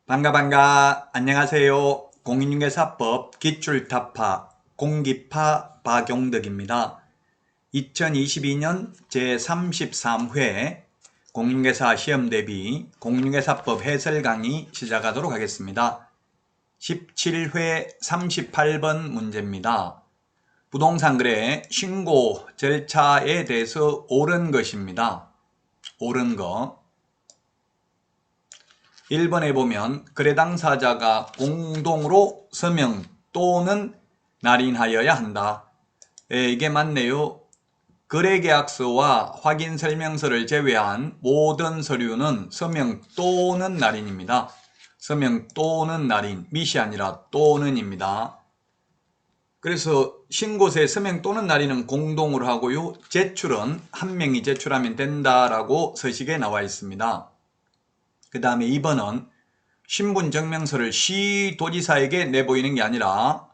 반가 안녕하세요. 공인중개사법 기출타파 공기파 박용덕입니다. 2022년 제33회 공인중개사 시험 대비 공인중개사법 해설 강의 시작하도록 하겠습니다. 17회 38번 문제입니다. 부동산 거래 신고 절차에 대해서 옳은 것입니다. 옳은 것. 1번에 보면 거래 당사자가 공동으로 서명 또는 날인하여야 한다. 이게 맞네요. 거래계약서와 확인설명서를 제외한 모든 서류는 서명 또는 날인입니다. 서명 또는 날인, 밋이 아니라 또는입니다. 그래서 신고서에 서명 또는 날인은 공동으로 하고요. 제출은 한 명이 제출하면 된다라고 서식에 나와 있습니다. 그 다음에 2번은 신분증명서를 시도지사에게 내보이는 게 아니라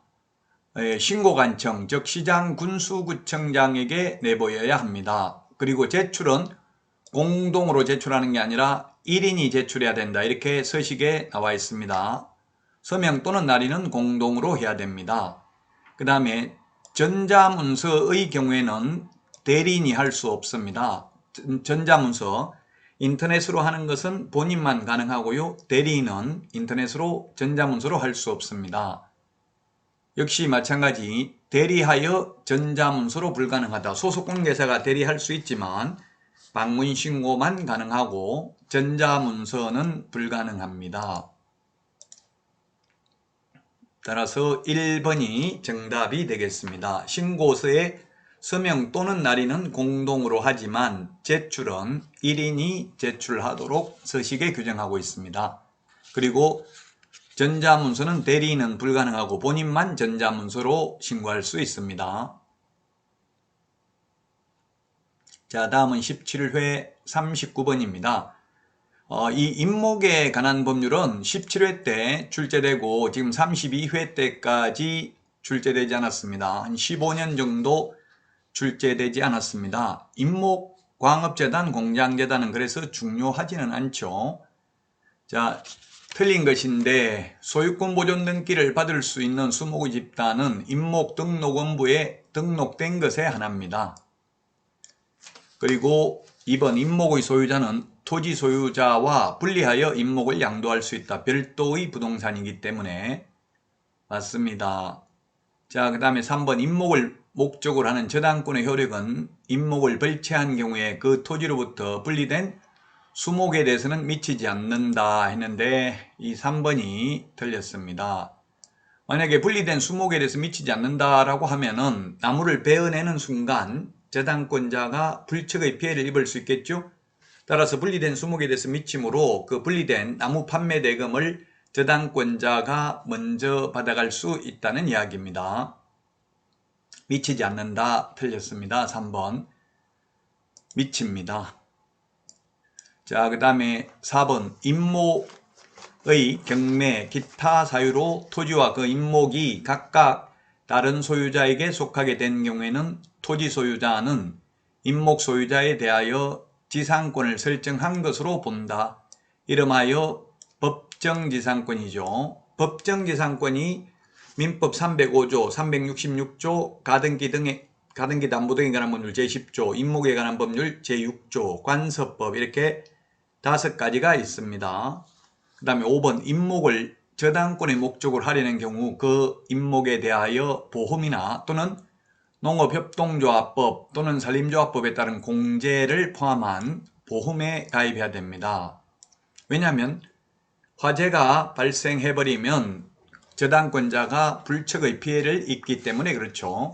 신고관청, 즉 시장군수구청장에게 내보여야 합니다. 그리고 제출은 공동으로 제출하는 게 아니라 1인이 제출해야 된다. 이렇게 서식에 나와 있습니다. 서명 또는 날인은 공동으로 해야 됩니다. 그 다음에 전자문서의 경우에는 대리인이 할 수 없습니다. 전자문서 인터넷으로 하는 것은 본인만 가능하고요. 대리인은 인터넷으로 전자문서로 할 수 없습니다. 역시 마찬가지 대리하여 전자문서로 불가능하다. 소속공개사가 대리할 수 있지만 방문신고만 가능하고 전자문서는 불가능합니다. 따라서 1번이 정답이 되겠습니다. 신고서에 서명 또는 날인은 공동으로 하지만 제출은 1인이 제출하도록 서식에 규정하고 있습니다. 그리고 전자문서는 대리인은 불가능하고 본인만 전자문서로 신고할 수 있습니다. 자, 다음은 17회 39번입니다. 이 임목에 관한 법률은 17회 때 출제되고 지금 32회 때까지 출제되지 않았습니다. 한 15년 정도 출제되지 않았습니다. 임목, 광업재단, 공장재단은 그래서 중요하지는 않죠. 자, 틀린 것인데 소유권 보존 등기를 받을 수 있는 수목의 집단은 임목등록원부에 등록된 것에 하나입니다. 그리고 2번 임목의 소유자는 토지 소유자와 분리하여 임목을 양도할 수 있다. 별도의 부동산이기 때문에 맞습니다. 자, 그 다음에 3번 임목을 목적으로 하는 저당권의 효력은 임목을 벌채한 경우에 그 토지로부터 분리된 수목에 대해서는 미치지 않는다 했는데 이 3번이 틀렸습니다. 만약에 분리된 수목에 대해서 미치지 않는다라고 하면은 나무를 베어내는 순간 저당권자가 불측의 피해를 입을 수 있겠죠. 따라서 분리된 수목에 대해서 미침으로 그 분리된 나무 판매 대금을 저당권자가 먼저 받아갈 수 있다는 이야기입니다. 미치지 않는다 틀렸습니다. 3번 미칩니다. 자, 그 다음에 4번 임목의 경매 기타 사유로 토지와 그 임목이 각각 다른 소유자에게 속하게 된 경우에는 토지 소유자는 임목 소유자에 대하여 지상권을 설정한 것으로 본다. 이름하여 법정지상권이죠. 법정지상권이 민법 305조, 366조, 가등기 담보 등에 관한 법률 제10조, 임목에 관한 법률 제6조, 관서법 이렇게 5가지가 있습니다. 그 다음에 5번 임목을 저당권의 목적으로 하려는 경우 그 임목에 대하여 보험이나 또는 농업협동조합법 또는 산림조합법에 따른 공제를 포함한 보험에 가입해야 됩니다. 왜냐하면 화재가 발생해버리면 저당권자가 불측의 피해를 입기 때문에 그렇죠.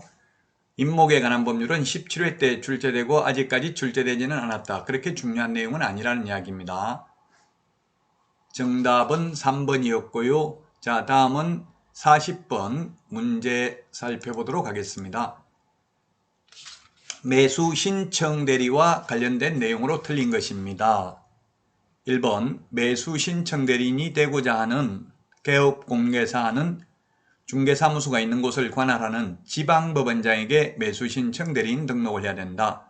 임목에 관한 법률은 17회 때 출제되고 아직까지 출제되지는 않았다. 그렇게 중요한 내용은 아니라는 이야기입니다. 정답은 3번이었고요. 자, 다음은 40번 문제 살펴보도록 하겠습니다. 매수 신청 대리와 관련된 내용으로 틀린 것입니다. 1번 매수 신청 대리인이 되고자 하는 개업공개사는 중개사무소가 있는 곳을 관할하는 지방법원장에게 매수 신청 대리인 등록을 해야 된다.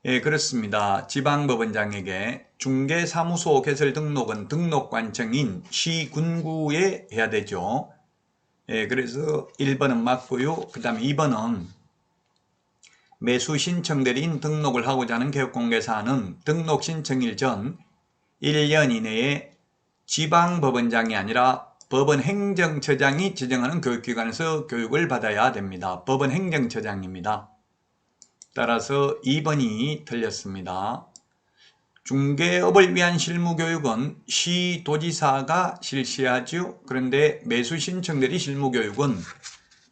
예, 그렇습니다. 지방법원장에게 중개사무소 개설 등록은 등록관청인 시군구에 해야 되죠. 예, 그래서 1번은 맞고요. 그 다음에 2번은 매수 신청대리인 등록을 하고자 하는 개업공개사는 등록 신청일 전 1년 이내에 지방법원장이 아니라 법원행정처장이 지정하는 교육기관에서 교육을 받아야 됩니다. 법원행정처장입니다. 따라서 2번이 틀렸습니다. 중개업을 위한 실무교육은 시도지사가 실시하죠. 그런데 매수신청대리 실무교육은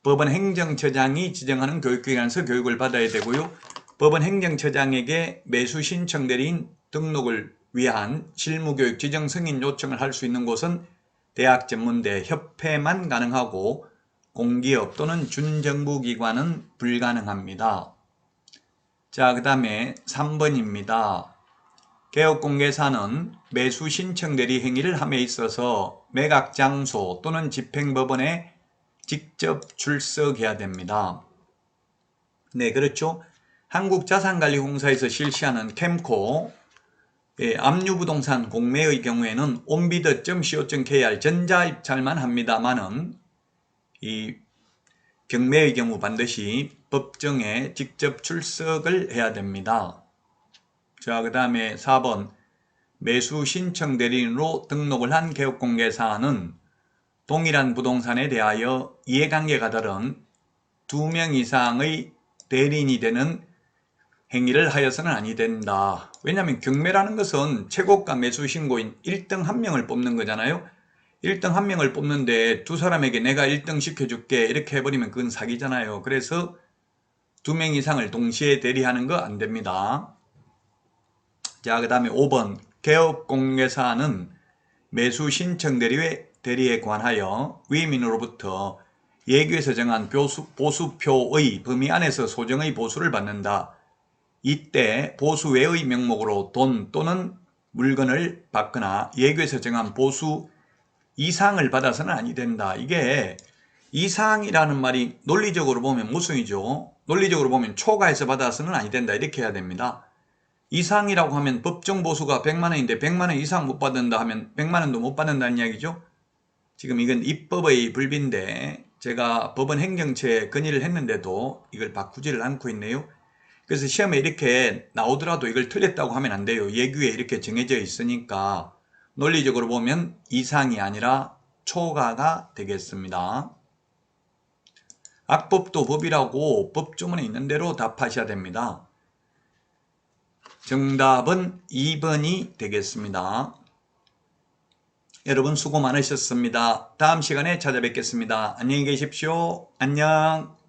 법원행정처장이 지정하는 교육기관에서 교육을 받아야 되고요. 법원행정처장에게 매수신청대리인 등록을 위한 실무교육 지정 승인 요청을 할 수 있는 곳은 대학전문대 협회만 가능하고 공기업 또는 준정부기관은 불가능합니다. 자, 그 다음에 3번입니다. 개업공개사는 매수신청대리 행위를 함에 있어서 매각장소 또는 집행법원에 직접 출석해야 됩니다. 네, 그렇죠. 한국자산관리공사에서 실시하는 캠코 압류부동산 공매의 경우에는 onbid.co.kr 전자입찰만 합니다만은 이 경매의 경우 반드시 법정에 직접 출석을 해야 됩니다. 자, 그 다음에 4번 매수신청대리인으로 등록을 한 개업공개사는 동일한 부동산에 대하여 이해관계가 다른 2명 이상의 대리인이 되는 행위를 하여서는 아니 된다. 왜냐하면 경매라는 것은 최고가 매수신고인 1등 1명을 뽑는 거잖아요. 1등 1명을 뽑는데 두 사람에게 내가 1등 시켜줄게 이렇게 해버리면 그건 사기잖아요. 그래서 2명 이상을 동시에 대리하는 거 안 됩니다. 자, 그 다음에 5번 개업공개사는 매수신청대리에 관하여 위임인으로부터 예규에서 정한 보수표의 범위 안에서 소정의 보수를 받는다. 이때 보수 외의 명목으로 돈 또는 물건을 받거나 예규에서 정한 보수 이상을 받아서는 아니 된다. 이게 이상이라는 말이 논리적으로 보면 모순이죠. 논리적으로 보면 초과해서 받아서는 아니 된다. 이렇게 해야 됩니다. 이상이라고 하면 법정 보수가 100만원인데 100만원 이상 못 받는다 하면 100만원도 못 받는다는 이야기죠. 지금 이건 입법의 불비인데 제가 법원 행정처에 건의를 했는데도 이걸 바꾸지를 않고 있네요. 그래서 시험에 이렇게 나오더라도 이걸 틀렸다고 하면 안 돼요. 예규에 이렇게 정해져 있으니까 논리적으로 보면 이상이 아니라 초과가 되겠습니다. 악법도 법이라고 법조문에 있는 대로 답하셔야 됩니다. 정답은 2번이 되겠습니다. 여러분 수고 많으셨습니다. 다음 시간에 찾아뵙겠습니다. 안녕히 계십시오. 안녕.